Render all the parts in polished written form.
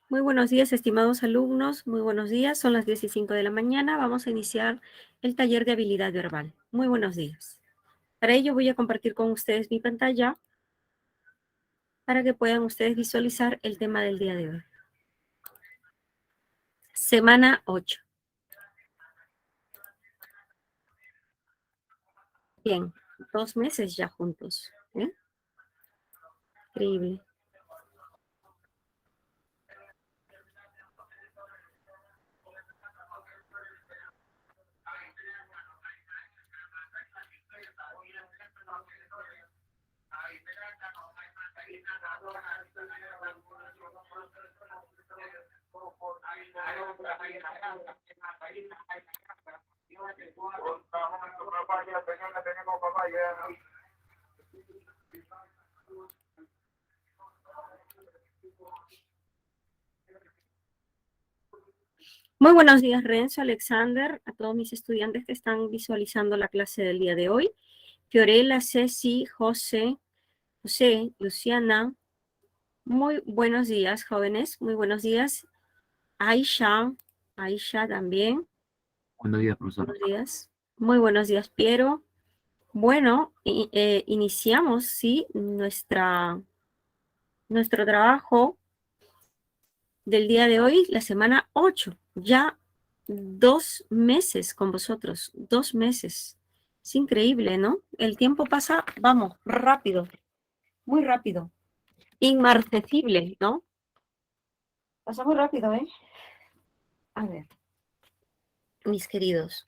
Muy buenos días, estimados alumnos. Muy buenos días. Son las 10:05 de la mañana. Vamos a iniciar el taller de habilidad verbal. Muy buenos días. Para ello voy a compartir con ustedes mi pantalla para que puedan ustedes visualizar el tema del día de hoy. Semana 8. Bien, 2 meses ya juntos. ¿Eh? Increíble. Muy buenos días, Renzo, Alexander, a todos mis estudiantes que están visualizando la clase del día de hoy. Fiorella, Ceci, José, Luciana. Muy buenos días, jóvenes. Muy buenos días. Aisha también. Buenos días, profesor. Buenos días. Muy buenos días, Piero. Bueno, iniciamos, sí, nuestro trabajo del día de hoy, la semana 8. Ya 2 meses con vosotros, 2 meses. Es increíble, ¿no? El tiempo pasa, vamos, rápido, muy rápido. Inmarcesible, ¿no? Pasa muy rápido, ¿eh? A ver, mis queridos.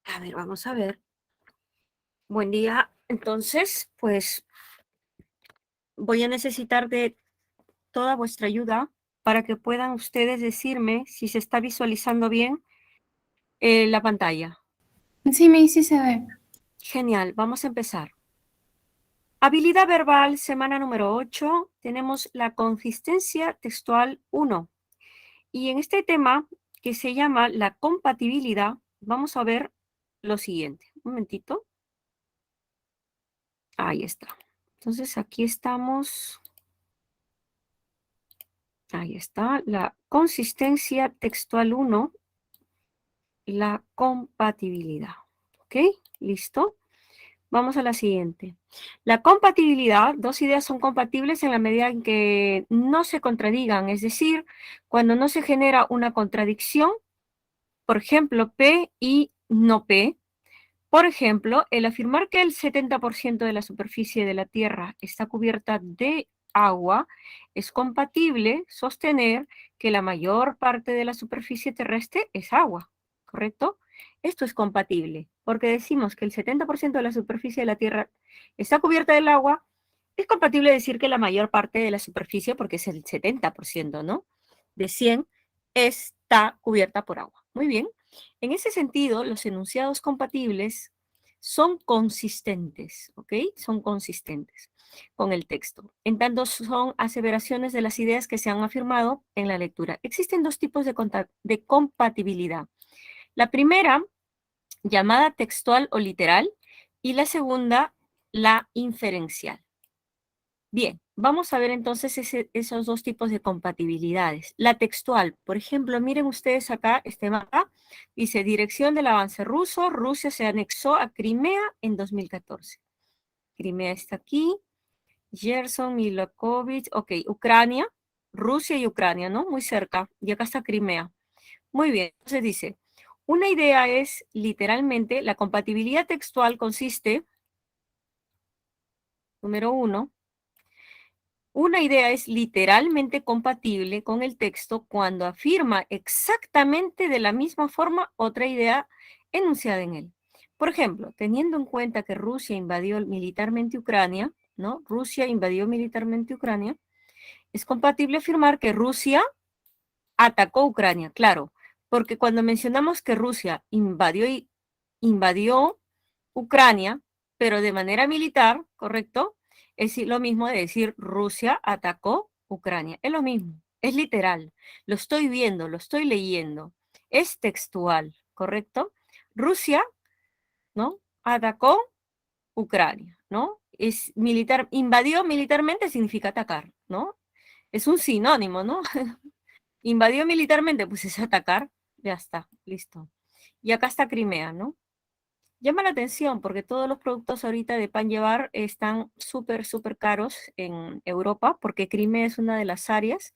A ver, vamos a ver. Buen día. Entonces, pues voy a necesitar de toda vuestra ayuda para que puedan ustedes decirme si se está visualizando bien la pantalla. Sí, sí se ve. Genial, vamos a empezar. Habilidad verbal, semana número 8. Tenemos la consistencia textual 1. Y en este tema, que se llama la compatibilidad, vamos a ver lo siguiente. Un momentito. Ahí está. Entonces, aquí estamos. Ahí está. La consistencia textual 1. La compatibilidad. ¿Ok? ¿Listo? Vamos a la siguiente. La compatibilidad, dos ideas son compatibles en la medida en que no se contradigan, es decir, cuando no se genera una contradicción, por ejemplo, P y no P. Por ejemplo, el afirmar que el 70% de la superficie de la Tierra está cubierta de agua, es compatible sostener que la mayor parte de la superficie terrestre es agua, ¿correcto? Esto es compatible, porque decimos que el 70% de la superficie de la Tierra está cubierta del agua, es compatible decir que la mayor parte de la superficie, porque es el 70%, ¿no? De 100, está cubierta por agua. Muy bien. En ese sentido, los enunciados compatibles son consistentes, ¿ok? Son consistentes con el texto. En tanto, son aseveraciones de las ideas que se han afirmado en la lectura. Existen dos tipos de compatibilidad. La primera, llamada textual o literal, y la segunda, la inferencial. Bien, vamos a ver entonces esos dos tipos de compatibilidades. La textual, por ejemplo, miren ustedes acá, este mapa, dice dirección del avance ruso, Rusia se anexó a Crimea en 2014. Crimea está aquí, Gerson, Milokovic, ok, Ucrania, Rusia y Ucrania, ¿no? Muy cerca, y acá está Crimea. Muy bien, entonces dice, una idea es literalmente, la compatibilidad textual consiste, número 1, una idea es literalmente compatible con el texto cuando afirma exactamente de la misma forma otra idea enunciada en él. Por ejemplo, teniendo en cuenta que Rusia invadió militarmente Ucrania, ¿no? Rusia invadió militarmente Ucrania, es compatible afirmar que Rusia atacó Ucrania, claro, porque cuando mencionamos que Rusia invadió Ucrania, pero de manera militar, ¿correcto? Es lo mismo de decir Rusia atacó Ucrania. Es lo mismo, es literal. Lo estoy viendo, lo estoy leyendo. Es textual, ¿correcto? Rusia, ¿no? Atacó Ucrania, ¿no? es militar, invadió militarmente significa atacar, ¿no? Es un sinónimo, ¿no? Invadió militarmente, pues es atacar, ya está, listo. Y acá está Crimea, ¿no? Llama la atención porque todos los productos ahorita de pan llevar están súper, súper caros en Europa, porque Crimea es una de las áreas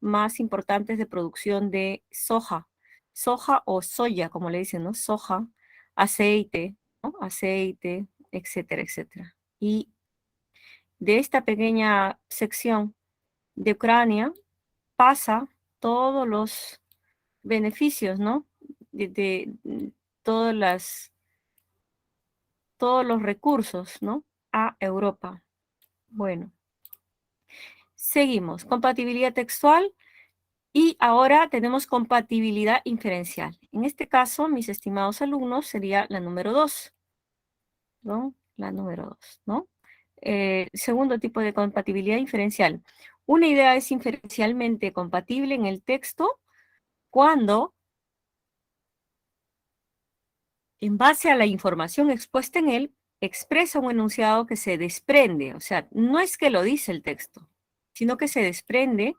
más importantes de producción de soja o soya, como le dicen, ¿no? Soja, aceite, ¿no? Aceite, etcétera, etcétera. Y de esta pequeña sección de Ucrania pasa todos los beneficios, ¿no? De todas las todos los recursos, ¿no? A Europa. Bueno, seguimos. Compatibilidad textual y ahora tenemos compatibilidad inferencial. En este caso, mis estimados alumnos, sería la número 2, ¿no? La número 2, ¿no? Segundo tipo de compatibilidad inferencial. Una idea es inferencialmente compatible en el texto cuando, en base a la información expuesta en él, expresa un enunciado que se desprende, o sea, no es que lo dice el texto, sino que se desprende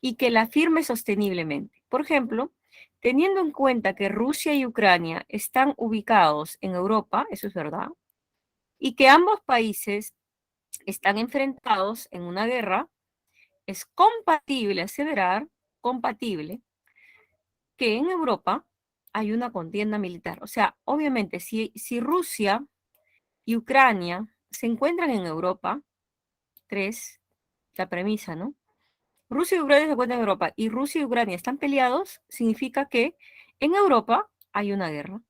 y que la afirme sosteniblemente. Por ejemplo, teniendo en cuenta que Rusia y Ucrania están ubicados en Europa, eso es verdad, y que ambos países están enfrentados en una guerra, es compatible aseverar, compatible, que en Europa hay una contienda militar. O sea, obviamente, si Rusia y Ucrania se encuentran en Europa, 3, la premisa, ¿no? Rusia y Ucrania se encuentran en Europa y Rusia y Ucrania están peleados, significa que en Europa hay una guerra.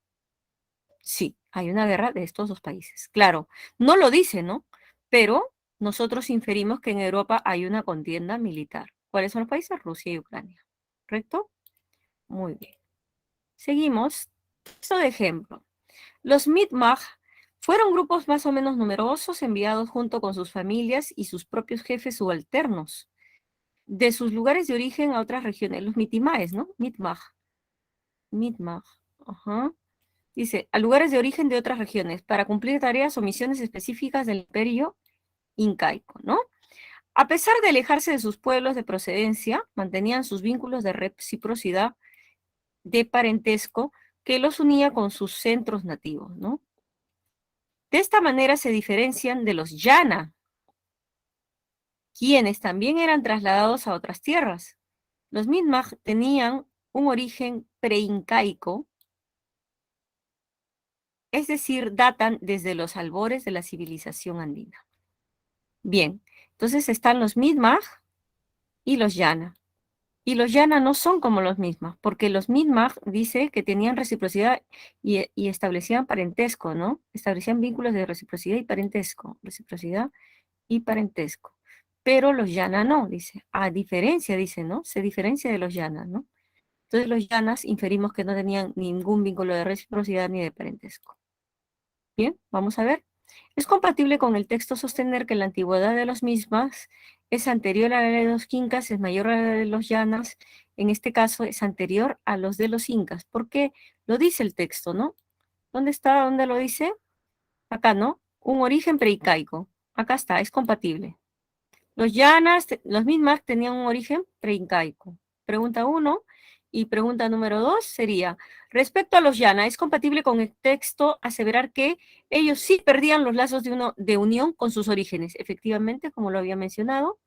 Sí, hay una guerra de estos dos países. Claro, no lo dice, ¿no? Pero nosotros inferimos que en Europa hay una contienda militar. ¿Cuáles son los países? Rusia y Ucrania. ¿Correcto? Muy bien. Seguimos. Esto de ejemplo. Los Mi'kmaq fueron grupos más o menos numerosos enviados junto con sus familias y sus propios jefes subalternos de sus lugares de origen a otras regiones. Los mitimaes, ¿no? Mi'kmaq. Mi'kmaq. Ajá. Dice, a lugares de origen de otras regiones para cumplir tareas o misiones específicas del imperio incaico, ¿no? A pesar de alejarse de sus pueblos de procedencia, mantenían sus vínculos de reciprocidad, de parentesco, que los unía con sus centros nativos, ¿no? De esta manera se diferencian de los Yana, quienes también eran trasladados a otras tierras. Los Mi'kmaq tenían un origen preincaico, es decir, datan desde los albores de la civilización andina. Bien, entonces están los Mi'kmaq y los Yana. Y los Yana no son como los Mi'kmaq, porque los Mi'kmaq dice que tenían reciprocidad y establecían parentesco, ¿no? Establecían vínculos de reciprocidad y parentesco. Reciprocidad y parentesco. Pero los Yana no, dice. A diferencia, dice, ¿no? Se diferencia de los Yana, ¿no? Entonces los Yanas inferimos que no tenían ningún vínculo de reciprocidad ni de parentesco. Bien, vamos a ver. Es compatible con el texto sostener que la antigüedad de los mismas es anterior a la de los quincas, es mayor a la de los llanas, en este caso es anterior a los de los incas, porque lo dice el texto, ¿no? ¿Dónde está? ¿Dónde lo dice? Acá, ¿no? Un origen preincaico. Acá está, es compatible. Los llanas, los mismas tenían un origen preincaico. Pregunta 1 y pregunta número 2 sería, respecto a los llana, ¿es compatible con el texto aseverar que ellos sí perdían los lazos de unión con sus orígenes? Efectivamente, como lo había mencionado,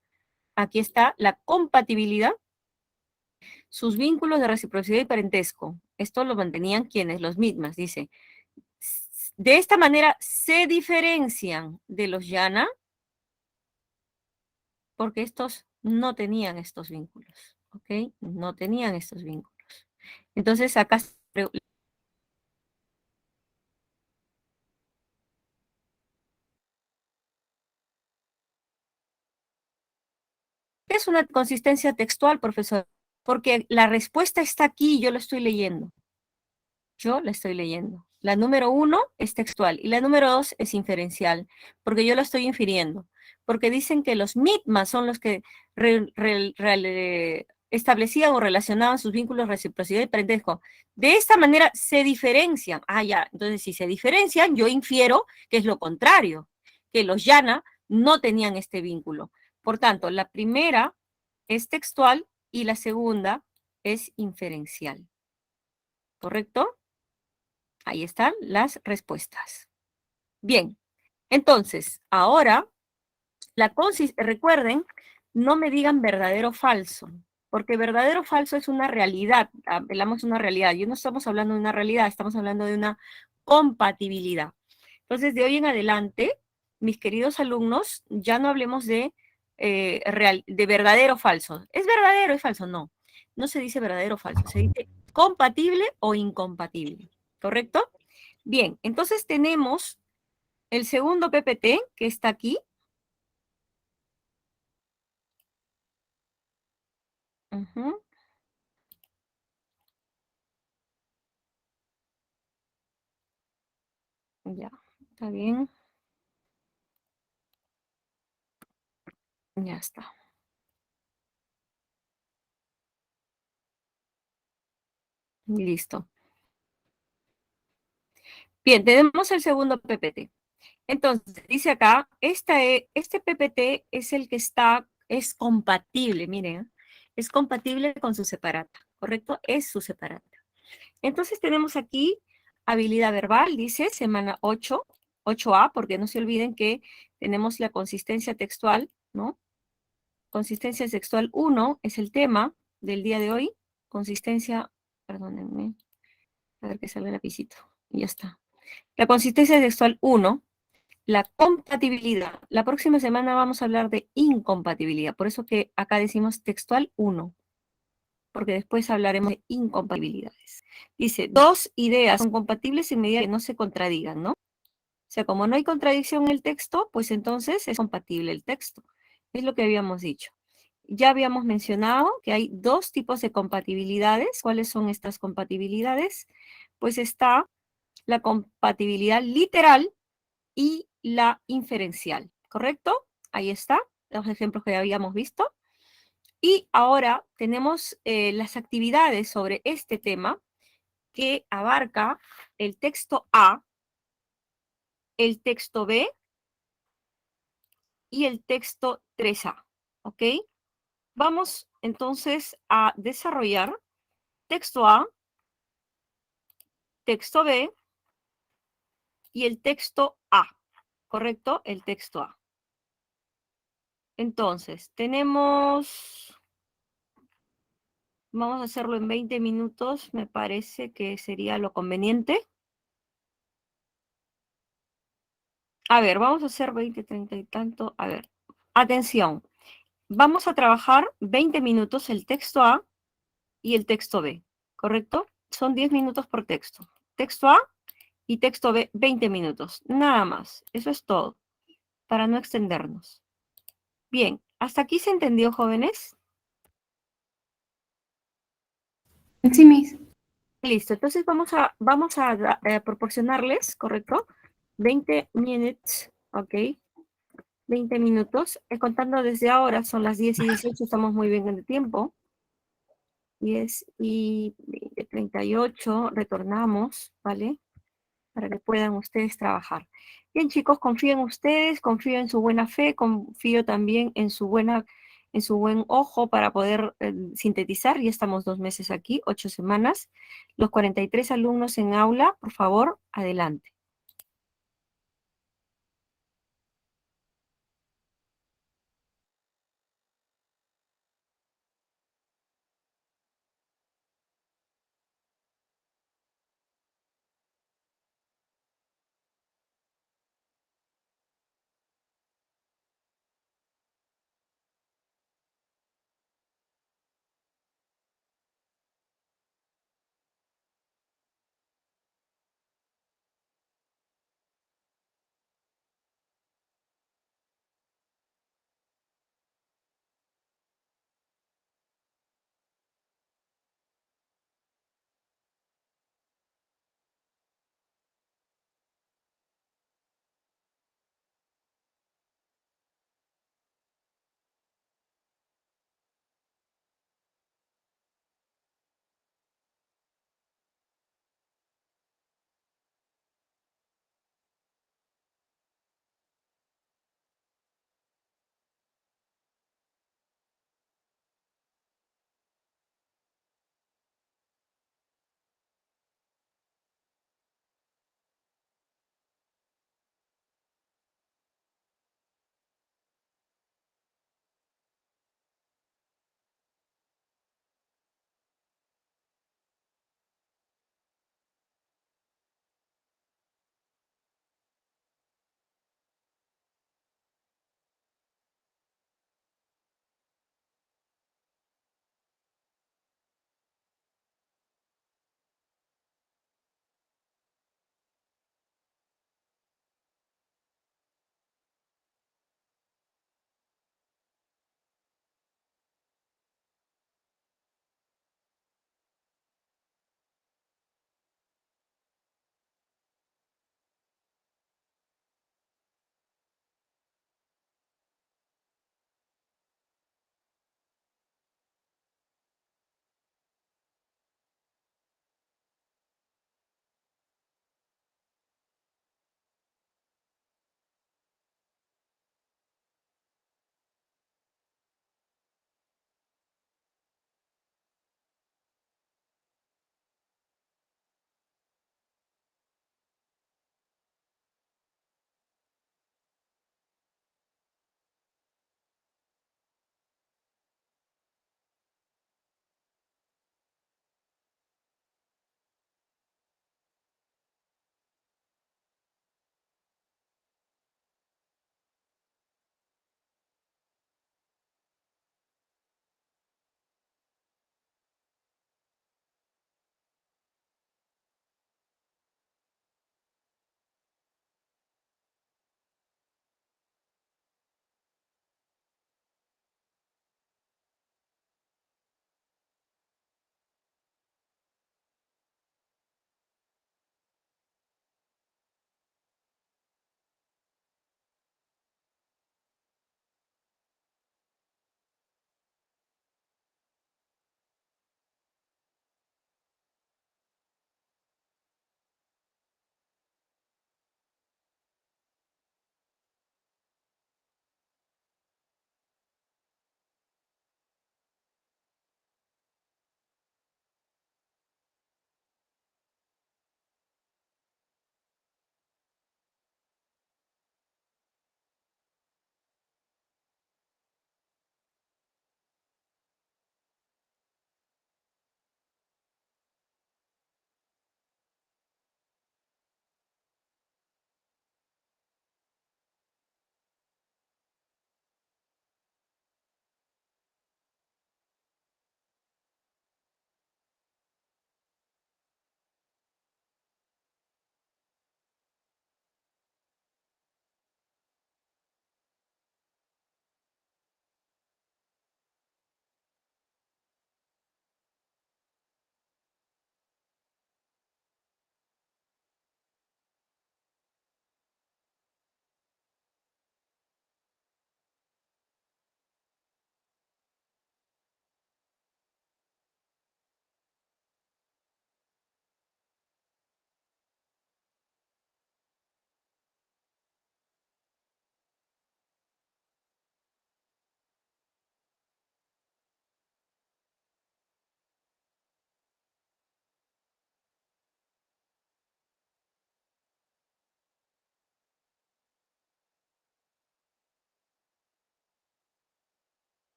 aquí está la compatibilidad, sus vínculos de reciprocidad y parentesco. Esto lo mantenían quienes, los mismas, dice. De esta manera se diferencian de los llana, porque estos no tenían estos vínculos, ¿ok? No tenían estos vínculos. Entonces, acá es una consistencia textual, profesor, porque la respuesta está aquí, yo lo estoy leyendo. Yo la estoy leyendo. La número 1 es textual y la número 2 es inferencial, porque yo la estoy infiriendo. Porque dicen que los mitmas son los que establecían o relacionaban sus vínculos de reciprocidad y parentesco. De esta manera se diferencian. Ah, ya. Entonces, si se diferencian, yo infiero que es lo contrario. que los llana no tenían este vínculo. Por tanto, la primera es textual y la segunda es inferencial. ¿Correcto? Ahí están las respuestas. Bien, entonces, ahora, recuerden, no me digan verdadero o falso, porque verdadero o falso es una realidad, hablamos de una realidad, y no estamos hablando de una realidad, estamos hablando de una compatibilidad. Entonces, de hoy en adelante, mis queridos alumnos, ya no hablemos de verdadero o falso. ¿Es verdadero o es falso? No, no se dice verdadero o falso, se dice compatible o incompatible, ¿correcto? Bien, entonces tenemos el segundo PPT que está aquí. Ujú, ya, está bien, ya está. Listo. Bien, tenemos el segundo PPT. Entonces, dice acá, este PPT es el que es compatible, miren, es compatible con su separata, ¿correcto? Es su separata. Entonces tenemos aquí habilidad verbal, dice semana 8, 8A, porque no se olviden que tenemos la consistencia textual, ¿no? Consistencia textual 1 es el tema del día de hoy. Consistencia, perdónenme, a ver que sale el lapicito, y ya está. La consistencia textual 1, la compatibilidad. La próxima semana vamos a hablar de incompatibilidad, por eso que acá decimos textual 1, porque después hablaremos de incompatibilidades. Dice, dos ideas son compatibles en medida que no se contradigan, ¿no? O sea, como no hay contradicción en el texto, pues entonces es compatible el texto. Es lo que habíamos dicho. Ya habíamos mencionado que hay dos tipos de compatibilidades. ¿Cuáles son estas compatibilidades? Pues está la compatibilidad literal y la inferencial, ¿correcto? Ahí está, los ejemplos que ya habíamos visto. Y ahora tenemos las actividades sobre este tema que abarca el texto A, el texto B y el texto 3A, ¿ok? Vamos entonces a desarrollar texto A, texto B y el texto A, ¿correcto? El texto A. Entonces, vamos a hacerlo en 20 minutos, me parece que sería lo conveniente. A ver, vamos a hacer 20, 30 y tanto. A ver, atención. Vamos a trabajar 20 minutos el texto A y el texto B, ¿correcto? Son 10 minutos por texto. Texto A y texto B, 20 minutos. Nada más. Eso es todo, para no extendernos. Bien, ¿hasta aquí se entendió, jóvenes? Sí, Miss. Listo, entonces vamos a proporcionarles, ¿correcto? 20 minutes, ¿ok? 20 minutos. Contando desde ahora, son las 10 y 18, estamos muy bien en el tiempo. 10 y 20, 38, retornamos, ¿vale? Para que puedan ustedes trabajar. Bien, chicos, confío en ustedes, confío en su buena fe, confío también en su buen ojo para poder sintetizar. Ya estamos 2 meses aquí, 8 semanas. Los 43 alumnos en aula, por favor, adelante.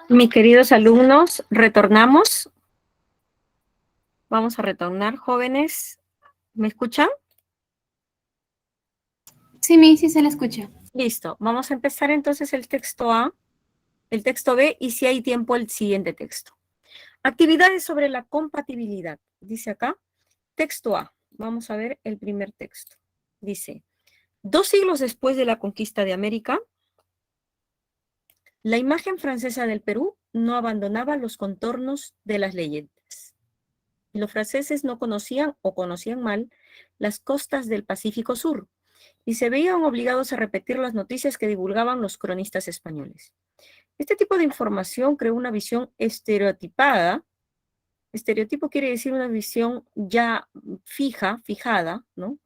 Mis queridos alumnos, retornamos. Vamos a retornar, jóvenes. ¿Me escuchan? Sí, Miss, sí se la escucha. Listo. Vamos a empezar entonces el texto A, el texto B y si hay tiempo el siguiente texto. Actividades sobre la compatibilidad. Dice acá, texto A. Vamos a ver el primer texto. Dice, 2 siglos después de la conquista de América, la imagen francesa del Perú no abandonaba los contornos de las leyendas. Los franceses no conocían o conocían mal las costas del Pacífico Sur y se veían obligados a repetir las noticias que divulgaban los cronistas españoles. Este tipo de información creó una visión estereotipada. Estereotipo quiere decir una visión ya fijada, ¿no?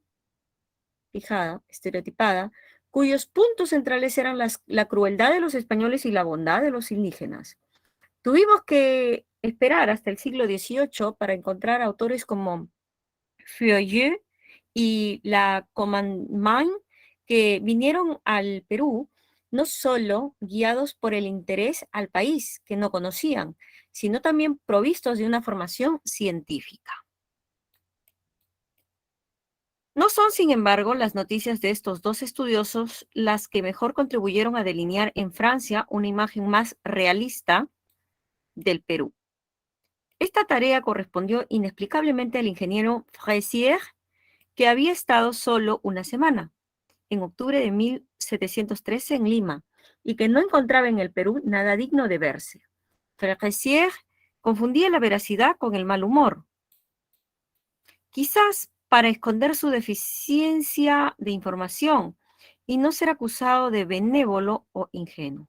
Fijada, estereotipada, cuyos puntos centrales eran la crueldad de los españoles y la bondad de los indígenas. Tuvimos que esperar hasta el siglo XVIII para encontrar autores como Feuilleux y la Commandement que vinieron al Perú no solo guiados por el interés al país que no conocían, sino también provistos de una formación científica. No son, sin embargo, las noticias de estos dos estudiosos las que mejor contribuyeron a delinear en Francia una imagen más realista del Perú. Esta tarea correspondió inexplicablemente al ingeniero Fressier, que había estado solo una semana, en octubre de 1713 en Lima, y que no encontraba en el Perú nada digno de verse. Fressier confundía la veracidad con el mal humor, quizás para esconder su deficiencia de información y no ser acusado de benévolo o ingenuo.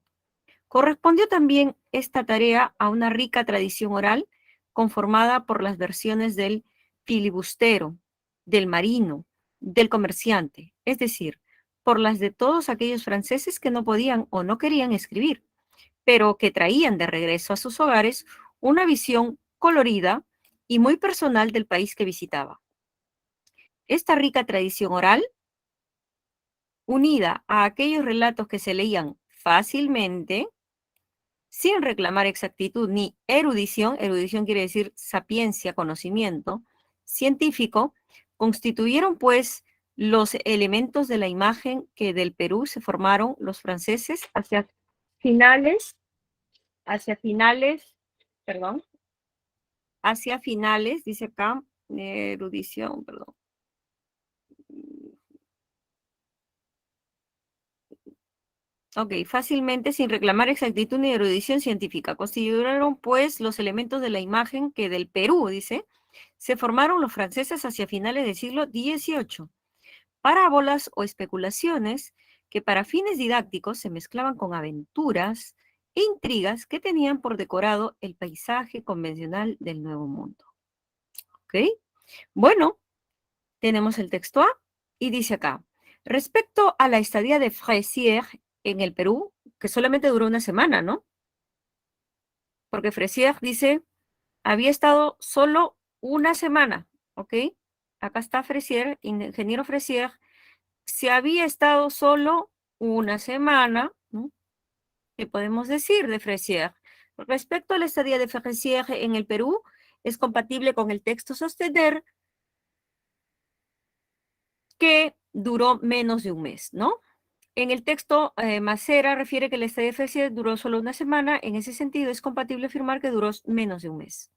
Correspondió también esta tarea a una rica tradición oral conformada por las versiones del filibustero, del marino, del comerciante, es decir, por las de todos aquellos franceses que no podían o no querían escribir, pero que traían de regreso a sus hogares una visión colorida y muy personal del país que visitaba. Esta rica tradición oral, unida a aquellos relatos que se leían fácilmente, sin reclamar exactitud ni erudición, erudición quiere decir sapiencia, conocimiento, científico, constituyeron pues los elementos de la imagen que del Perú se formaron los franceses finales, hacia finales, perdón, hacia finales, dice acá, erudición, perdón. Ok, fácilmente, sin reclamar exactitud ni erudición científica. Consideraron, pues, los elementos de la imagen que del Perú, dice, se formaron los franceses hacia finales del siglo XVIII. Parábolas o especulaciones que para fines didácticos se mezclaban con aventuras e intrigas que tenían por decorado el paisaje convencional del Nuevo Mundo. ¿Ok? Bueno, tenemos el texto A y dice acá, respecto a la estadía de Fressier en el Perú, que solamente duró una semana, ¿no? Porque Fressier dice, había estado solo una semana, ¿ok? Acá está Fressier, ingeniero Fressier, se había estado solo una semana, ¿no? ¿Qué podemos decir de Fressier? Respecto a la estadía de Fressier en el Perú, es compatible con el texto sostener que duró menos de un mes, ¿no? En el texto, Macera refiere que la estadía de Fressier duró solo una semana. En ese sentido, es compatible afirmar que duró menos de un mes.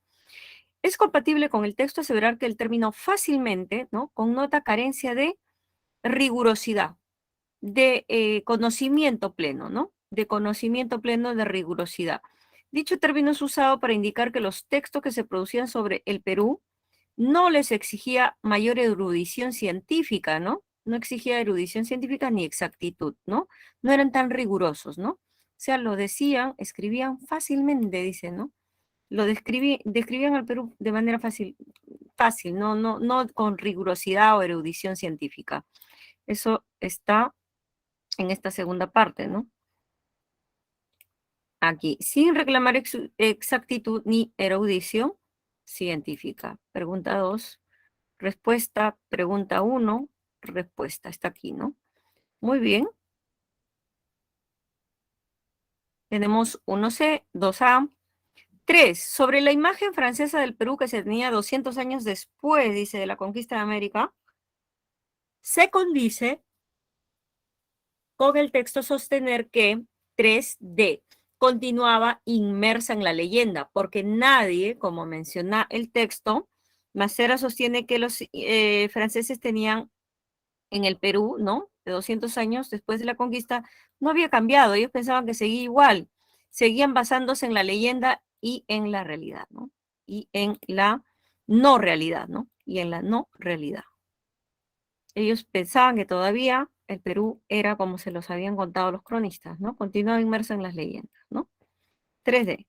Es compatible con el texto aseverar que el término fácilmente, ¿no? Connota carencia de rigurosidad, de conocimiento pleno, ¿no? De conocimiento pleno de rigurosidad. Dicho término es usado para indicar que los textos que se producían sobre el Perú no les exigía mayor erudición científica, ¿no? No exigía erudición científica ni exactitud, ¿no? No eran tan rigurosos, ¿no? O sea, lo decían, escribían fácilmente, dice, ¿no? Lo describían al Perú de manera fácil, no con rigurosidad o erudición científica. Eso está en esta segunda parte, ¿no? Aquí, sin reclamar exactitud ni erudición científica. Pregunta 2. Respuesta, pregunta 1, respuesta, está aquí, ¿no? Muy bien. Tenemos 1C, 2A. 3. Sobre la imagen francesa del Perú que se tenía 200 años después, dice, de la conquista de América, se condice con el texto sostener que 3D continuaba inmersa en la leyenda, porque nadie, como menciona el texto, Macera sostiene que los franceses tenían en el Perú, ¿no? De 200 años después de la conquista, no había cambiado, ellos pensaban que seguía igual, seguían basándose en la leyenda y en la realidad, ¿no? Y en la no realidad, ¿no? Y en la no realidad. Ellos pensaban que todavía el Perú era como se los habían contado los cronistas, ¿no? Continuaba inmerso en las leyendas, ¿no? 3D.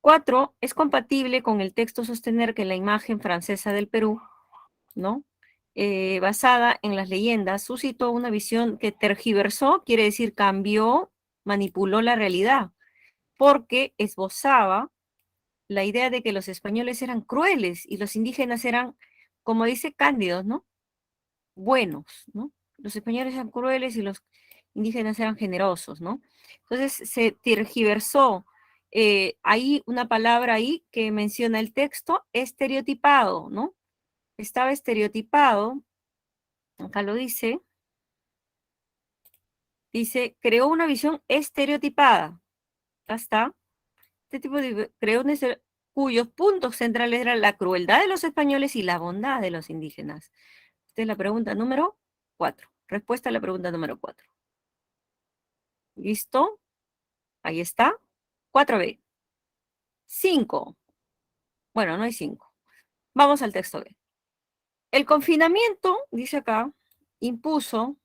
4. Es compatible con el texto sostener que la imagen francesa del Perú, ¿no? Basada en las leyendas, suscitó una visión que tergiversó, quiere decir cambió, manipuló la realidad, porque esbozaba la idea de que los españoles eran crueles y los indígenas eran, como dice Cándido, ¿no? Buenos, ¿no? Los españoles eran crueles y los indígenas eran generosos, ¿no? Entonces se tergiversó. Hay una palabra ahí que menciona el texto, estereotipado, ¿no? Estaba estereotipado, acá lo dice, creó una visión estereotipada. Acá está. Este tipo de creó cuyos puntos centrales eran la crueldad de los españoles y la bondad de los indígenas. Esta es la pregunta número 4. Respuesta a la pregunta número 4. ¿Listo? Ahí está. 4B. 5. Bueno, no hay 5. Vamos al texto B. El confinamiento, dice acá, impuso,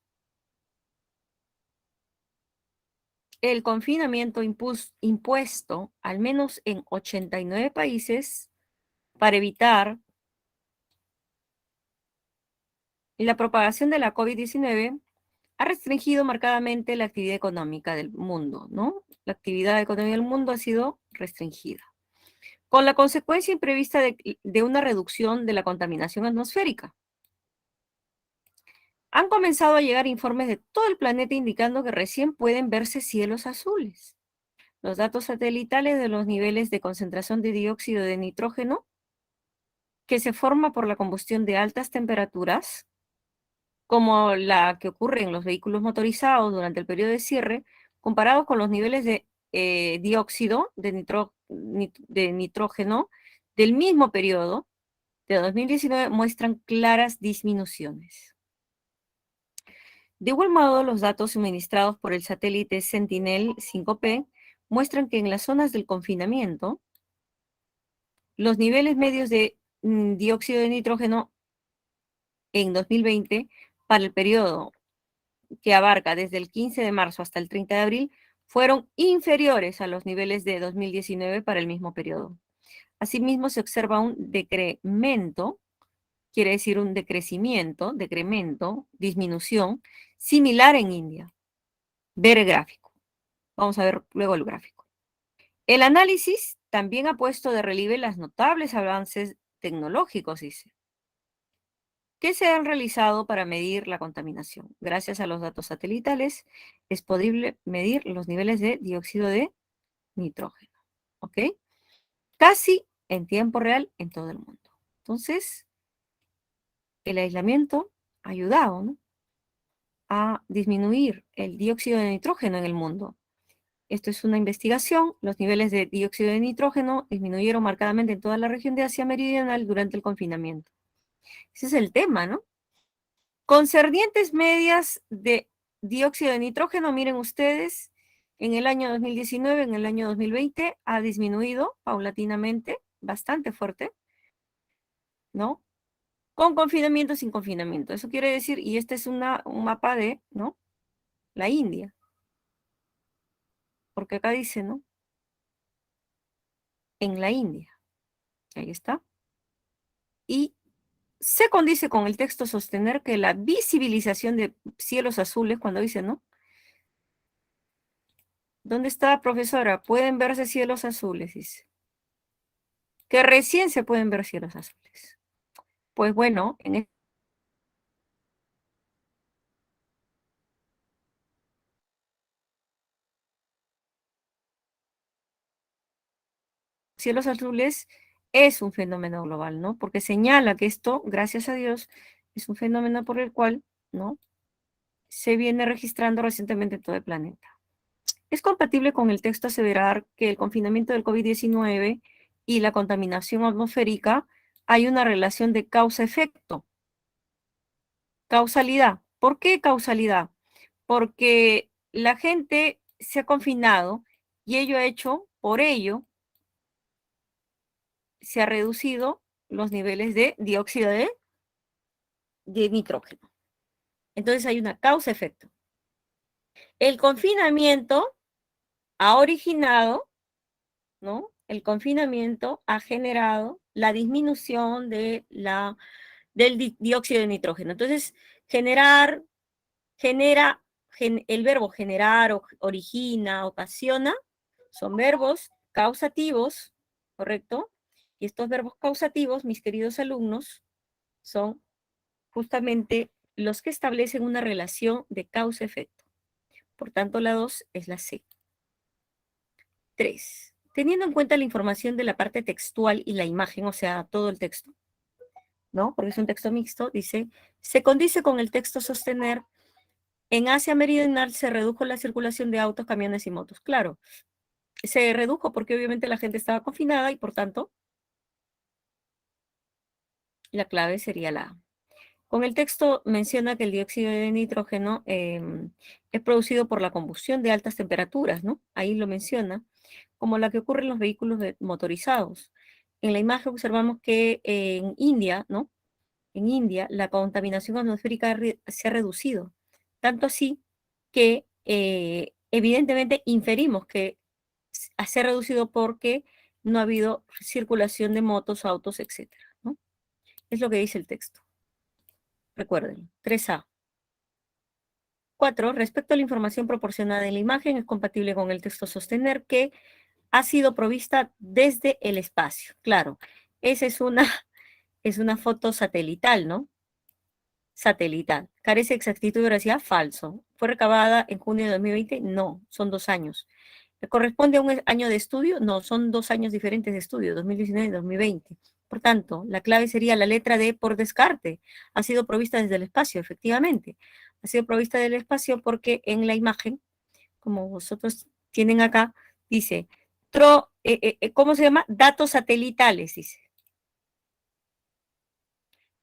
el confinamiento impuesto al menos en 89 países para evitar la propagación de la COVID-19 ha restringido marcadamente la actividad económica del mundo, ¿no? La actividad económica del mundo ha sido restringida, con la consecuencia imprevista de una reducción de la contaminación atmosférica. Han comenzado a llegar informes de todo el planeta indicando que recién pueden verse cielos azules. Los datos satelitales de los niveles de concentración de dióxido de nitrógeno que se forma por la combustión de altas temperaturas, como la que ocurre en los vehículos motorizados durante el periodo de cierre, comparados con los niveles de dióxido de nitrógeno del mismo periodo de 2019 muestran claras disminuciones. De igual modo, los datos suministrados por el satélite Sentinel-5P muestran que en las zonas del confinamiento, los niveles medios de dióxido de nitrógeno en 2020 para el periodo que abarca desde el 15 de marzo hasta el 30 de abril fueron inferiores a los niveles de 2019 para el mismo periodo. Asimismo, se observa un decremento, quiere decir un decrecimiento, decremento, disminución, similar en India. Ver el gráfico. Vamos a ver luego el gráfico. El análisis también ha puesto de relieve los notables avances tecnológicos, dice, que se han realizado para medir la contaminación. Gracias a los datos satelitales es posible medir los niveles de dióxido de nitrógeno. ¿Ok? Casi en tiempo real en todo el mundo. Entonces, el aislamiento ha ayudado, ¿no?, a disminuir el dióxido de nitrógeno en el mundo. Esto es una investigación. Los niveles de dióxido de nitrógeno disminuyeron marcadamente en toda la región de Asia Meridional durante el confinamiento. Ese es el tema, ¿no? Concernientes medias de dióxido de nitrógeno, miren ustedes, en el año 2019, en el año 2020, ha disminuido paulatinamente, bastante fuerte, ¿no? Con confinamiento, sin confinamiento. Eso quiere decir, y este es un mapa de, ¿no?, la India. Porque acá dice, ¿no?, en la India. Ahí está. Y se condice con el texto sostener que la visibilización de cielos azules, cuando dice, ¿no?, ¿dónde está, profesora? Pueden verse cielos azules, dice. Que recién se pueden ver cielos azules. Pues bueno, cielos azules es un fenómeno global, ¿no? Porque señala que esto, gracias a Dios, es un fenómeno por el cual, ¿no?, se viene registrando recientemente en todo el planeta. Es compatible con el texto aseverar que el confinamiento del COVID-19 y la contaminación atmosférica hay una relación de causa-efecto. Causalidad. ¿Por qué causalidad? Porque la gente se ha confinado y ello ha hecho, por ello, se ha reducido los niveles de dióxido de nitrógeno. Entonces hay una causa-efecto. El confinamiento ha originado, ¿no? El confinamiento ha generado la disminución del dióxido de nitrógeno. Entonces, genera, el verbo generar, origina, ocasiona, son verbos causativos, ¿correcto? Y estos verbos causativos, mis queridos alumnos, son justamente los que establecen una relación de causa-efecto. Por tanto, la 2 es la C. 3. Teniendo en cuenta la información de la parte textual y la imagen, o sea, todo el texto, ¿no? Porque es un texto mixto, dice, se condice con el texto sostener, en Asia Meridional se redujo la circulación de autos, camiones y motos. Claro, se redujo porque obviamente la gente estaba confinada y por tanto, la clave sería la A. Con el texto menciona que el dióxido de nitrógeno es producido por la combustión de altas temperaturas, ¿no? Ahí lo menciona, como la que ocurre en los vehículos motorizados. En la imagen observamos que en India, ¿no? En India la contaminación atmosférica se ha reducido, tanto así que evidentemente inferimos que se ha reducido porque no ha habido circulación de motos, autos, etcétera, ¿no? Es lo que dice el texto. Recuerden, 3A. 4. Respecto a la información proporcionada en la imagen, es compatible con el texto sostener que ha sido provista desde el espacio. Claro, esa es una foto satelital, ¿no? Satelital. ¿Carece de exactitud y veracidad? Falso. ¿Fue recabada en junio de 2020? No, son 2 años. ¿Le corresponde a un año de estudio? No, son 2 años diferentes de estudio, 2019 y 2020. Por tanto, la clave sería la letra D por descarte. Ha sido provista desde el espacio, efectivamente. Ha sido provista del espacio porque en la imagen, como vosotros tienen acá, dice, ¿cómo se llama? Datos satelitales, dice.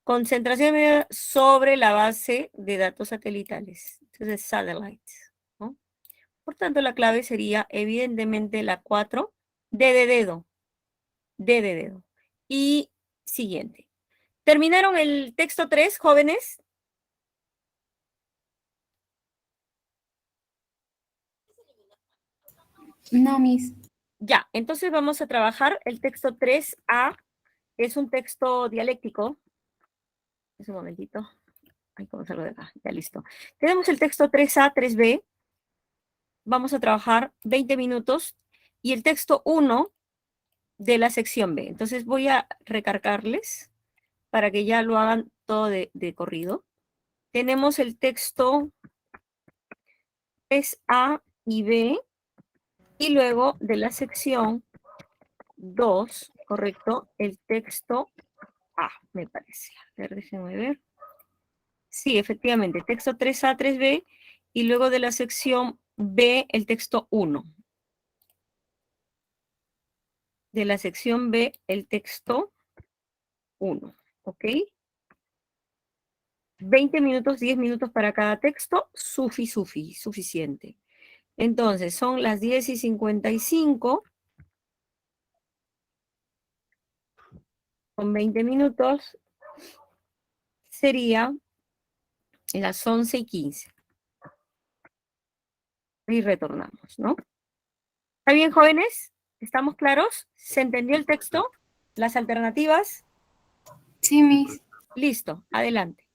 Concentración sobre la base de datos satelitales. Entonces, satellites, ¿no? Por tanto, la clave sería evidentemente la 4, D de dedo, D de dedo. Y siguiente. ¿Terminaron el texto 3, jóvenes? No, Miss. Ya, entonces vamos a trabajar el texto 3A. Es un texto dialéctico. Es un momentito. Ay, ¿cómo salgo de acá? Ya listo. Tenemos el texto 3A, 3B. Vamos a trabajar 20 minutos. Y el texto 1 de la sección B. Entonces voy a recargarles para que ya lo hagan todo de corrido. Tenemos el texto 3A y B, y luego de la sección 2, ¿correcto? El texto A, me parece. A ver, déjenme ver. Sí, efectivamente, texto 3A, 3B, y luego de la sección B, el texto 1. De la sección B, el texto 1, ¿ok? 20 minutos, 10 minutos para cada texto, suficiente. Entonces, son las 10:55, con 20 minutos, sería las 11:15. Y retornamos, ¿no? ¿Está bien, jóvenes? ¿Estamos claros? ¿Se entendió el texto? ¿Las alternativas? Sí, Miss. Listo, adelante.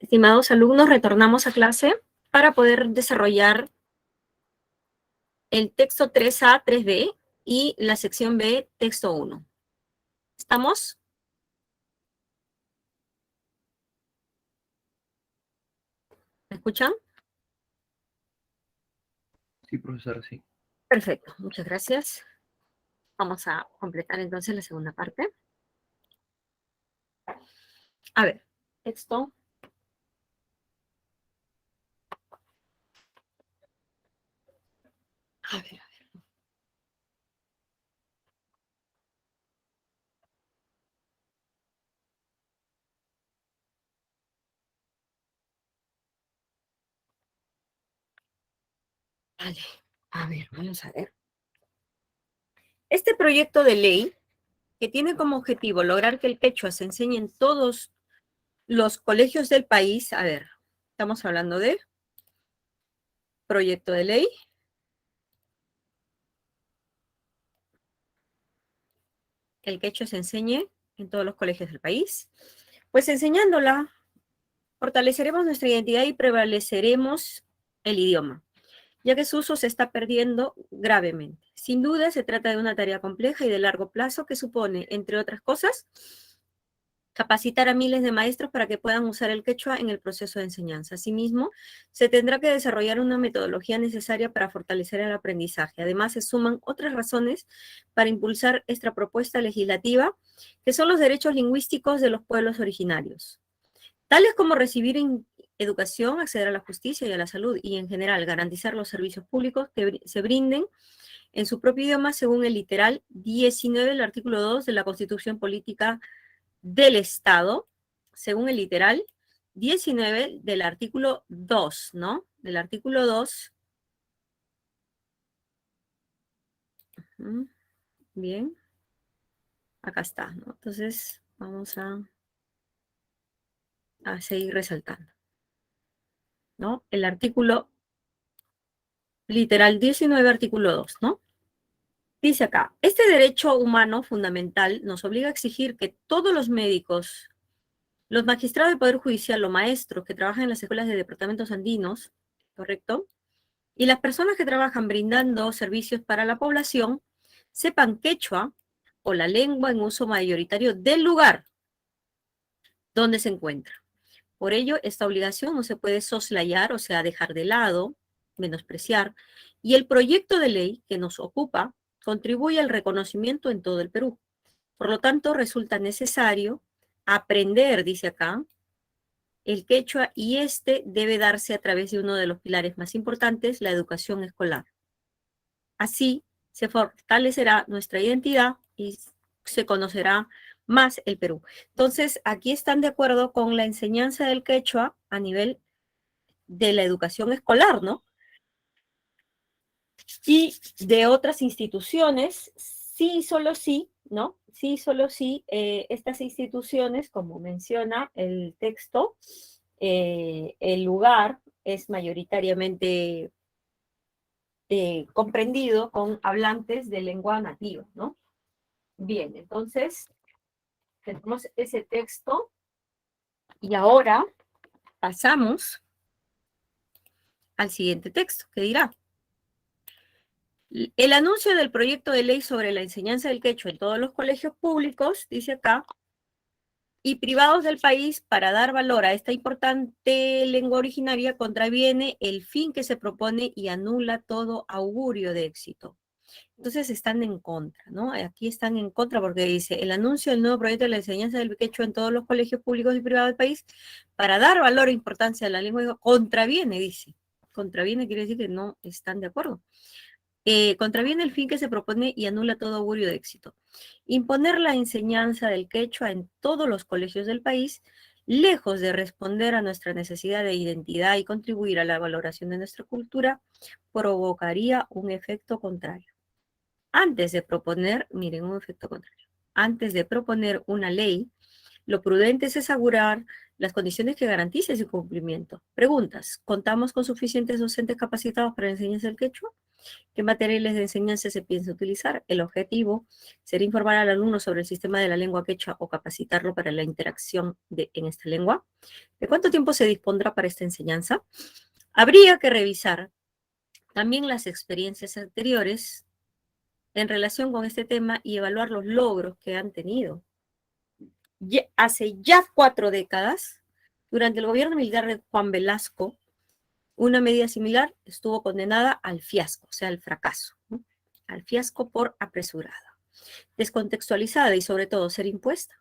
Estimados alumnos, retornamos a clase para poder desarrollar el texto 3A, 3B y la sección B, texto 1. ¿Estamos? ¿Me escuchan? Sí, profesora, sí. Perfecto, muchas gracias. Vamos a completar entonces la segunda parte. A ver, texto. A ver. Vale, a ver, vamos a ver. Este proyecto de ley, que tiene como objetivo lograr que el quechua se enseñe en todos los colegios del país, a ver, estamos hablando de proyecto de ley. Que el quechua se enseñe en todos los colegios del país. Pues enseñándola, fortaleceremos nuestra identidad y prevaleceremos el idioma, ya que su uso se está perdiendo gravemente. Sin duda, se trata de una tarea compleja y de largo plazo que supone, entre otras cosas, capacitar a miles de maestros para que puedan usar el quechua en el proceso de enseñanza. Asimismo, se tendrá que desarrollar una metodología necesaria para fortalecer el aprendizaje. Además, se suman otras razones para impulsar esta propuesta legislativa, que son los derechos lingüísticos de los pueblos originarios, tales como recibir educación, acceder a la justicia y a la salud, y en general garantizar los servicios públicos que se brinden en su propio idioma según el literal 19 del artículo 2 de la Constitución Política del Estado, según el literal 19 del artículo 2, ¿no? Del artículo 2. Bien. Acá está, ¿no? Entonces, vamos a seguir resaltando, ¿no? El artículo literal 19, artículo 2, ¿no? Dice acá, este derecho humano fundamental nos obliga a exigir que todos los médicos, los magistrados del Poder Judicial, los maestros que trabajan en las escuelas de departamentos andinos, ¿correcto?, y las personas que trabajan brindando servicios para la población sepan quechua o la lengua en uso mayoritario del lugar donde se encuentra. Por ello, esta obligación no se puede soslayar, o sea, dejar de lado, menospreciar, y el proyecto de ley que nos ocupa contribuye al reconocimiento en todo el Perú. Por lo tanto, resulta necesario aprender, dice acá, el quechua, y este debe darse a través de uno de los pilares más importantes, la educación escolar. Así se fortalecerá nuestra identidad y se conocerá más el Perú. Entonces, aquí están de acuerdo con la enseñanza del quechua a nivel de la educación escolar, ¿no? Y de otras instituciones, sí, solo sí, ¿no? Sí, solo sí, estas instituciones, como menciona el texto, el lugar es mayoritariamente comprendido con hablantes de lengua nativa, ¿no? Bien, entonces tenemos ese texto y ahora pasamos al siguiente texto, que dirá: el anuncio del proyecto de ley sobre la enseñanza del quechua en todos los colegios públicos, dice acá, y privados del país para dar valor a esta importante lengua originaria contraviene el fin que se propone y anula todo augurio de éxito. Entonces están en contra, ¿no? Aquí están en contra porque dice, el anuncio del nuevo proyecto de la enseñanza del quechua en todos los colegios públicos y privados del país para dar valor e importancia a la lengua contraviene, dice. Contraviene quiere decir que no están de acuerdo. Contraviene el fin que se propone y anula todo augurio de éxito. Imponer la enseñanza del quechua en todos los colegios del país, lejos de responder a nuestra necesidad de identidad y contribuir a la valoración de nuestra cultura, provocaría un efecto contrario. Antes de proponer, miren, un efecto contrario. Antes de proponer una ley, lo prudente es asegurar las condiciones que garanticen su cumplimiento. Preguntas: ¿contamos con suficientes docentes capacitados para la enseñanza del quechua? ¿Qué materiales de enseñanza se piensa utilizar? El objetivo será informar al alumno sobre el sistema de la lengua quechua o capacitarlo para la interacción en esta lengua. ¿De cuánto tiempo se dispondrá para esta enseñanza? Habría que revisar también las experiencias anteriores en relación con este tema y evaluar los logros que han tenido. Hace ya 4 décadas, durante el gobierno militar de Juan Velasco, una medida similar estuvo condenada al fiasco, o sea, al fracaso, ¿no? Al fiasco por apresurada, descontextualizada y sobre todo ser impuesta.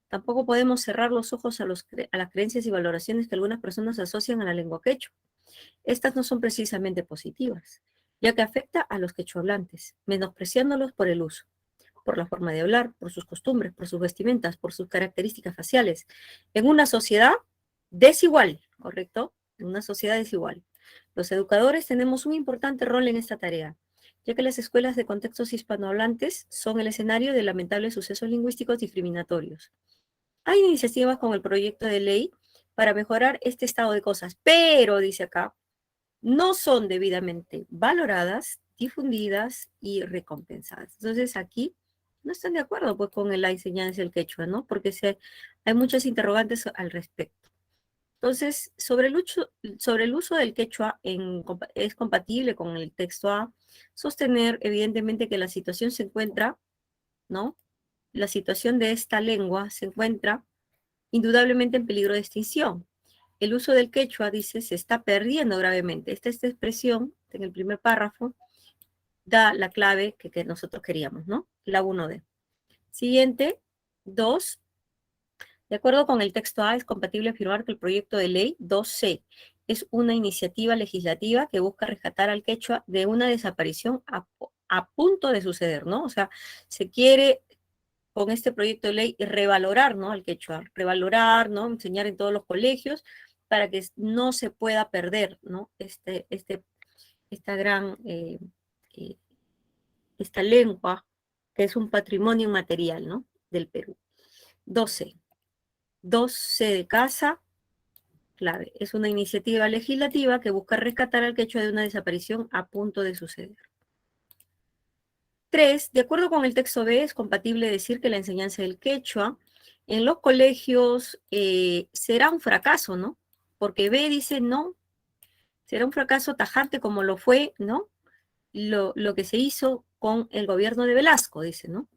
Tampoco podemos cerrar los ojos a las creencias y valoraciones que algunas personas asocian a la lengua quechua. Estas no son precisamente positivas, ya que afecta a los quechohablantes, menospreciándolos por el uso, por la forma de hablar, por sus costumbres, por sus vestimentas, por sus características faciales, en una sociedad desigual, ¿correcto? En una sociedad desigual. Los educadores tenemos un importante rol en esta tarea, ya que las escuelas de contextos hispanohablantes son el escenario de lamentables sucesos lingüísticos discriminatorios. Hay iniciativas con el proyecto de ley para mejorar este estado de cosas, pero, dice acá, no son debidamente valoradas, difundidas y recompensadas. Entonces aquí no están de acuerdo pues con la enseñanza del quechua, ¿no? Porque hay muchas interrogantes al respecto. Entonces, sobre el uso del quechua es compatible con el texto A, sostener evidentemente que la situación se encuentra, ¿no? La situación de esta lengua se encuentra indudablemente en peligro de extinción. El uso del quechua, dice, se está perdiendo gravemente. Esta expresión, en el primer párrafo, da la clave que nosotros queríamos, ¿no? La 1D. Siguiente, 2. De acuerdo con el texto A, es compatible afirmar que el proyecto de ley 2C es una iniciativa legislativa que busca rescatar al quechua de una desaparición a punto de suceder, ¿no? O sea, se quiere con este proyecto de ley revalorar, ¿no? Al quechua, revalorar, ¿no? Enseñar en todos los colegios para que no se pueda perder, ¿no? Esta gran, esta lengua que es un patrimonio inmaterial, ¿no? Del Perú. 12. 2C de casa, clave. Es una iniciativa legislativa que busca rescatar al quechua de una desaparición a punto de suceder. 3. De acuerdo con el texto B, es compatible decir que la enseñanza del quechua en los colegios será un fracaso, ¿no? Porque B dice no, será un fracaso tajante como lo fue, ¿no? Lo que se hizo con el gobierno de Velasco, dice, ¿no?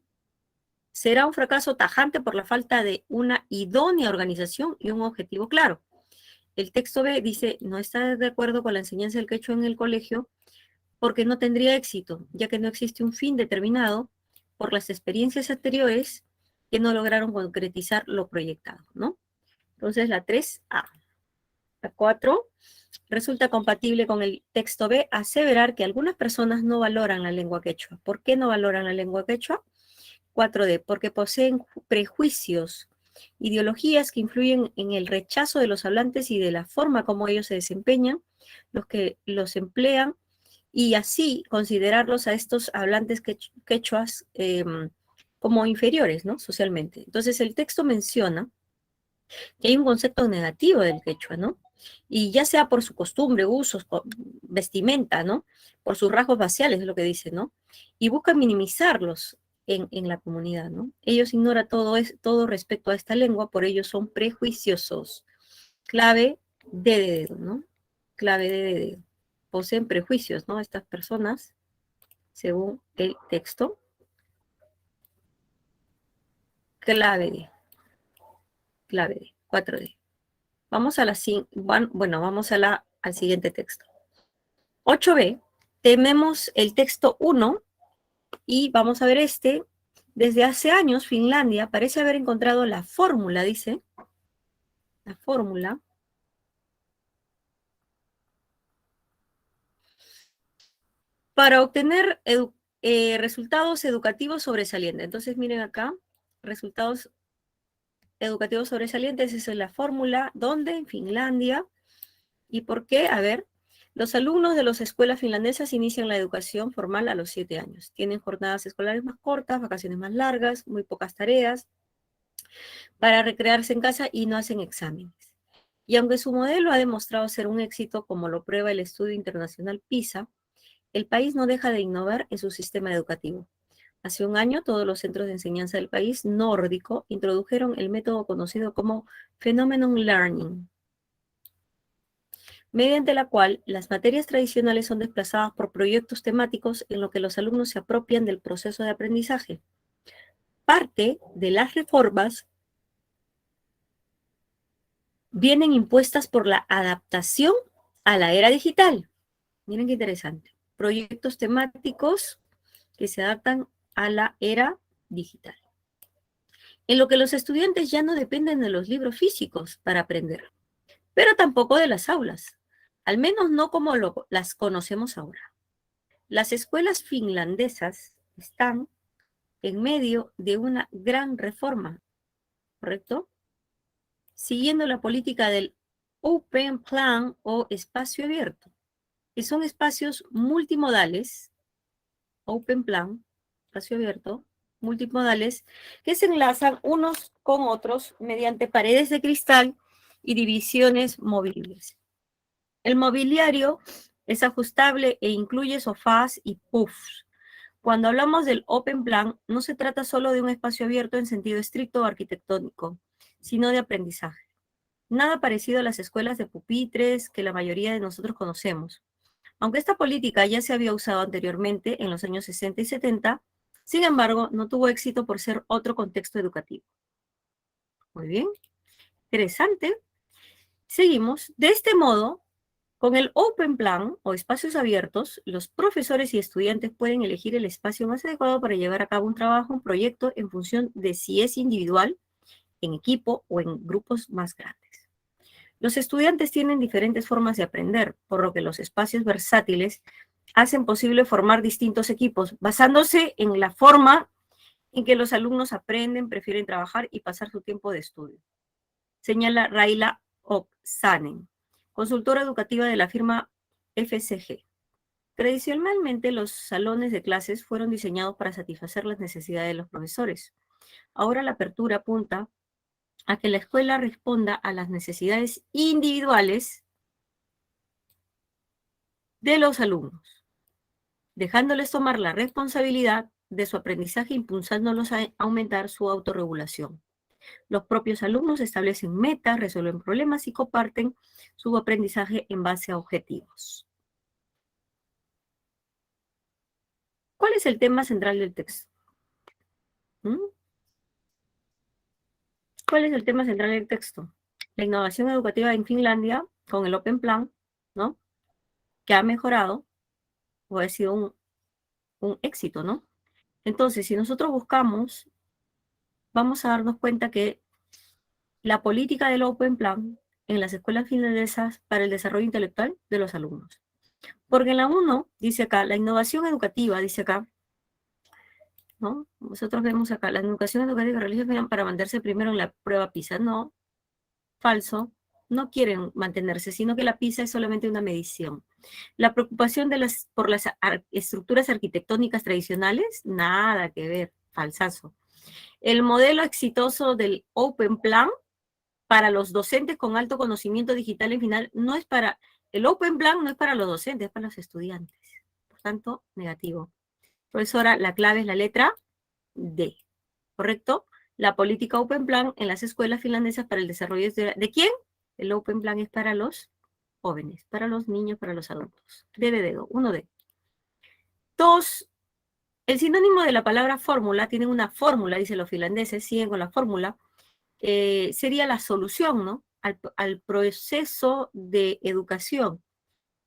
Será un fracaso tajante por la falta de una idónea organización y un objetivo claro. El texto B dice, no está de acuerdo con la enseñanza del quechua en el colegio porque no tendría éxito, ya que no existe un fin determinado por las experiencias anteriores que no lograron concretizar lo proyectado, ¿no? Entonces la 3A. La 4, resulta compatible con el texto B aseverar que algunas personas no valoran la lengua quechua. ¿Por qué no valoran la lengua quechua? 4D, porque poseen prejuicios, ideologías que influyen en el rechazo de los hablantes y de la forma como ellos se desempeñan, los que los emplean, y así considerarlos a estos hablantes quechuas como inferiores, ¿no? Socialmente. Entonces el texto menciona que hay un concepto negativo del quechua, ¿no? Y ya sea por su costumbre, usos, vestimenta, ¿no? Por sus rasgos faciales, es lo que dice, ¿no? Y busca minimizarlos en la comunidad, ¿no? Ellos ignoran todo respecto a esta lengua, por ello son prejuiciosos. Clave de dedo, ¿no? Clave de dedo. Poseen prejuicios, ¿no? Estas personas, según el texto. Clave de. Clave de. 4D. Vamos a al siguiente texto. 8B, tenemos el texto 1 y vamos a ver este. Desde hace años, Finlandia parece haber encontrado la fórmula, dice, la fórmula para obtener resultados educativos sobresalientes. Entonces, miren acá, resultados educativos sobresalientes, esa es la fórmula. ¿Dónde? En Finlandia. ¿Y por qué? A ver, los alumnos de las escuelas finlandesas inician la educación formal a los 7 años. Tienen jornadas escolares más cortas, vacaciones más largas, muy pocas tareas para recrearse en casa y no hacen exámenes. Y aunque su modelo ha demostrado ser un éxito, como lo prueba el estudio internacional PISA, el país no deja de innovar en su sistema educativo. Hace un año, todos los centros de enseñanza del país nórdico introdujeron el método conocido como Phenomenon Learning, mediante la cual las materias tradicionales son desplazadas por proyectos temáticos en lo que los alumnos se apropian del proceso de aprendizaje. Parte de las reformas vienen impuestas por la adaptación a la era digital. Miren qué interesante. Proyectos temáticos que se adaptan a la era digital, en lo que los estudiantes ya no dependen de los libros físicos para aprender, pero tampoco de las aulas, al menos no como las conocemos ahora. Las escuelas finlandesas están en medio de una gran reforma, ¿correcto? Siguiendo la política del Open Plan o espacio abierto, que son espacios multimodales, Open Plan, espacio abierto, multimodales, que se enlazan unos con otros mediante paredes de cristal y divisiones movibles. El mobiliario es ajustable e incluye sofás y puffs. Cuando hablamos del Open Plan, no se trata solo de un espacio abierto en sentido estricto o arquitectónico, sino de aprendizaje. Nada parecido a las escuelas de pupitres que la mayoría de nosotros conocemos. Aunque esta política ya se había usado anteriormente en los años 60 y 70, sin embargo, no tuvo éxito por ser otro contexto educativo. Muy bien, interesante. Seguimos. De este modo, con el Open Plan o espacios abiertos, los profesores y estudiantes pueden elegir el espacio más adecuado para llevar a cabo un trabajo, un proyecto, en función de si es individual, en equipo o en grupos más grandes. Los estudiantes tienen diferentes formas de aprender, por lo que los espacios versátiles hacen posible formar distintos equipos, basándose en la forma en que los alumnos aprenden, prefieren trabajar y pasar su tiempo de estudio. Señala Raila Oksanen, consultora educativa de la firma FCG. Tradicionalmente, los salones de clases fueron diseñados para satisfacer las necesidades de los profesores. Ahora la apertura apunta a que la escuela responda a las necesidades individuales de los alumnos, dejándoles tomar la responsabilidad de su aprendizaje, impulsándolos a aumentar su autorregulación. Los propios alumnos establecen metas, resuelven problemas y comparten su aprendizaje en base a objetivos. ¿Cuál es el tema central del texto? ¿Cuál es el tema central del texto? La innovación educativa en Finlandia con el Open Plan, ¿no? Que ha mejorado o ha sido un éxito, ¿no? Entonces, si nosotros buscamos, vamos a darnos cuenta que la política del Open Plan en las escuelas finlandesas para el desarrollo intelectual de los alumnos. Porque en la 1, dice acá, la innovación educativa, dice acá, ¿no? Nosotros vemos acá, la educación educativa realiza para mantenerse primero en la prueba PISA. No, falso, no quieren mantenerse, sino que la PISA es solamente una medición. La preocupación por las estructuras arquitectónicas tradicionales, nada que ver, falsazo. El modelo exitoso del Open Plan para los docentes con alto conocimiento digital en final no es para, el Open Plan no es para los docentes, es para los estudiantes. Por tanto, negativo. Profesora, la clave es la letra D, ¿correcto? La política Open Plan en las escuelas finlandesas para el desarrollo ¿de quién? El Open Plan es para los jóvenes, para los niños, para los adultos. D de dedo, 1D. 2, el sinónimo de la palabra fórmula, tienen una fórmula, dicen los finlandeses, siguen con la fórmula, sería la solución, ¿no? Al proceso de educación.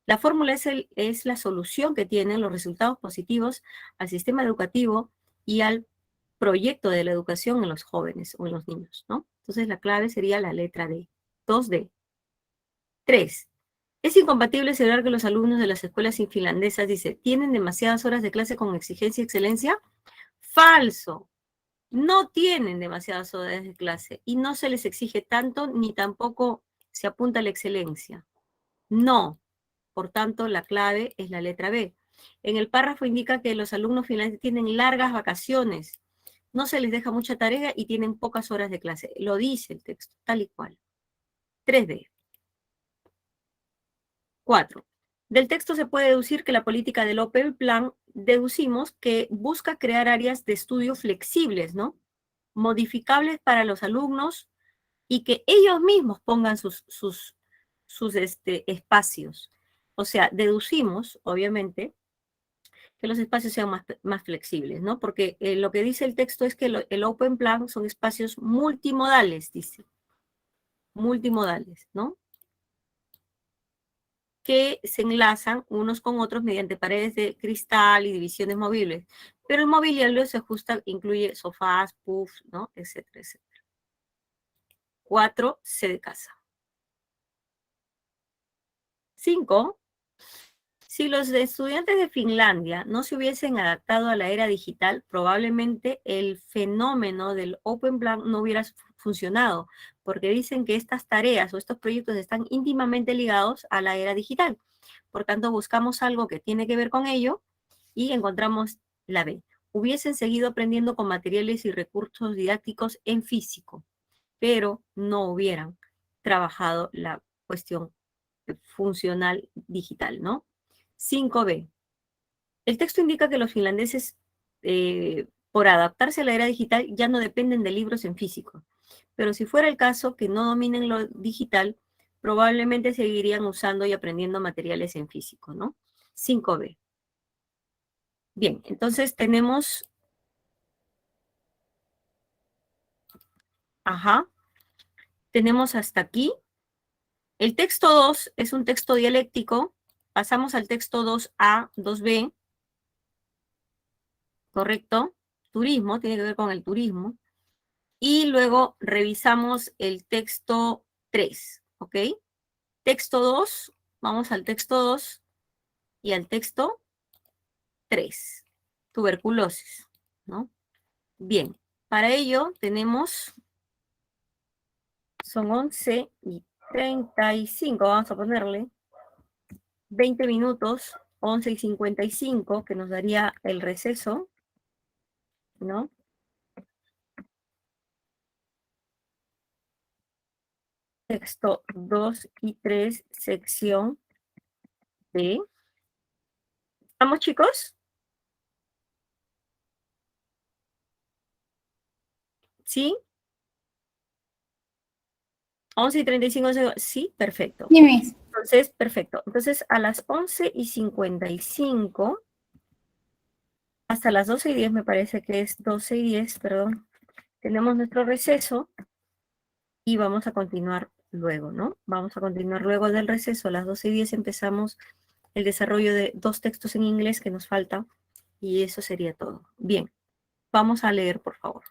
La fórmula es la solución que tienen los resultados positivos al sistema educativo y al proyecto de la educación en los jóvenes o en los niños, ¿no? Entonces la clave sería la letra D. 2D. 3. Es incompatible asegurar que los alumnos de las escuelas finlandesas, dice, tienen demasiadas horas de clase con exigencia y excelencia. Falso. No tienen demasiadas horas de clase y no se les exige tanto ni tampoco se apunta a la excelencia. No. Por tanto, la clave es la letra B. En el párrafo indica que los alumnos finlandeses tienen largas vacaciones, no se les deja mucha tarea y tienen pocas horas de clase. Lo dice el texto, tal y cual. 3D. 4. Del texto se puede deducir que la política del Open Plan, deducimos que busca crear áreas de estudio flexibles, ¿no? Modificables para los alumnos y que ellos mismos pongan sus espacios. O sea, deducimos, obviamente, que los espacios sean más flexibles, ¿no? Porque lo que dice el texto es que el Open Plan son espacios multimodales, dice. Multimodales, ¿no? Que se enlazan unos con otros mediante paredes de cristal y divisiones movibles. Pero el mobiliario se ajusta, incluye sofás, puffs, ¿no? Etcétera, etcétera. 4, C de casa. 5, si los estudiantes de Finlandia no se hubiesen adaptado a la era digital, probablemente el fenómeno del Open Plan no hubiera funcionado, porque dicen que estas tareas o estos proyectos están íntimamente ligados a la era digital. Por tanto, buscamos algo que tiene que ver con ello y encontramos la B. Hubiesen seguido aprendiendo con materiales y recursos didácticos en físico, pero no hubieran trabajado la cuestión funcional digital, ¿no? 5B. El texto indica que los finlandeses, por adaptarse a la era digital, ya no dependen de libros en físico. Pero si fuera el caso que no dominen lo digital, probablemente seguirían usando y aprendiendo materiales en físico, ¿no? 5B. Bien, entonces tenemos, tenemos hasta aquí. El texto 2 es un texto dialéctico. Pasamos al texto 2A, 2B, ¿correcto? Turismo, tiene que ver con el turismo. Y luego revisamos el texto 3, ¿ok? Texto 2, vamos al texto 2 y al texto 3, tuberculosis, ¿no? Bien, para ello tenemos, son 11:35, vamos a ponerle, 20 minutos, 11:55, que nos daría el receso, ¿no? Texto 2 y 3, sección B. ¿Vamos, chicos? ¿Sí? 11:35, sí, perfecto. Sí, Miss. Entonces, perfecto. Entonces, a las 11:55, hasta las 12:10, me parece que es 12:10, perdón, tenemos nuestro receso y vamos a continuar luego, ¿no? Vamos a continuar luego del receso. A las 12:10 empezamos el desarrollo de 2 textos en inglés que nos faltan y eso sería todo. Bien, vamos a leer, por favor.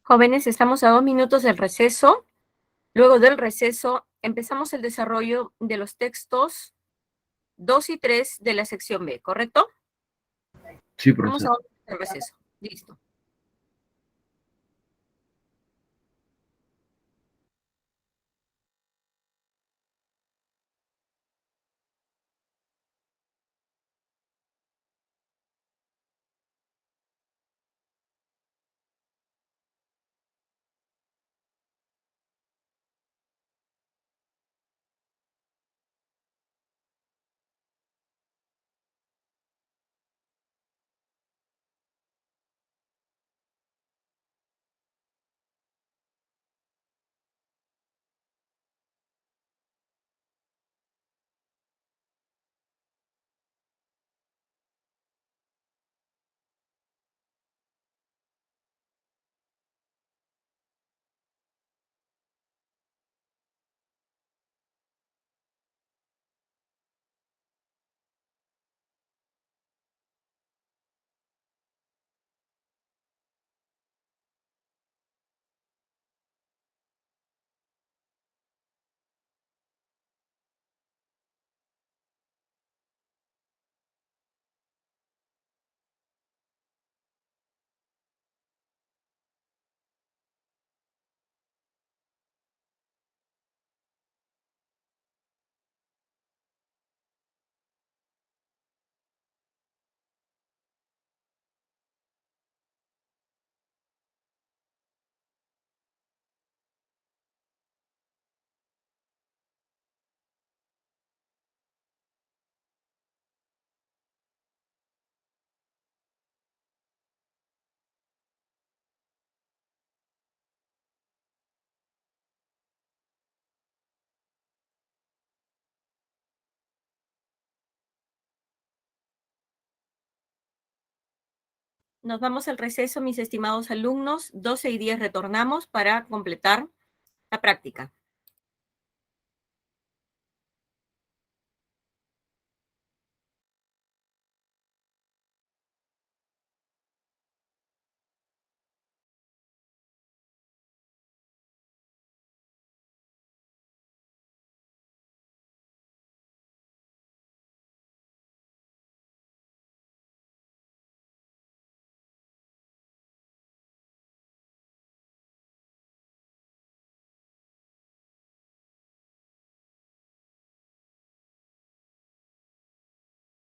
Jóvenes, estamos a 2 minutos del receso. Luego del receso, empezamos el desarrollo de los textos 2 y 3 de la sección B, ¿correcto? Sí, Vamos a profesora. 2 minutos del receso. Listo. Nos vamos al receso, mis estimados alumnos. 12:10 retornamos para completar la práctica.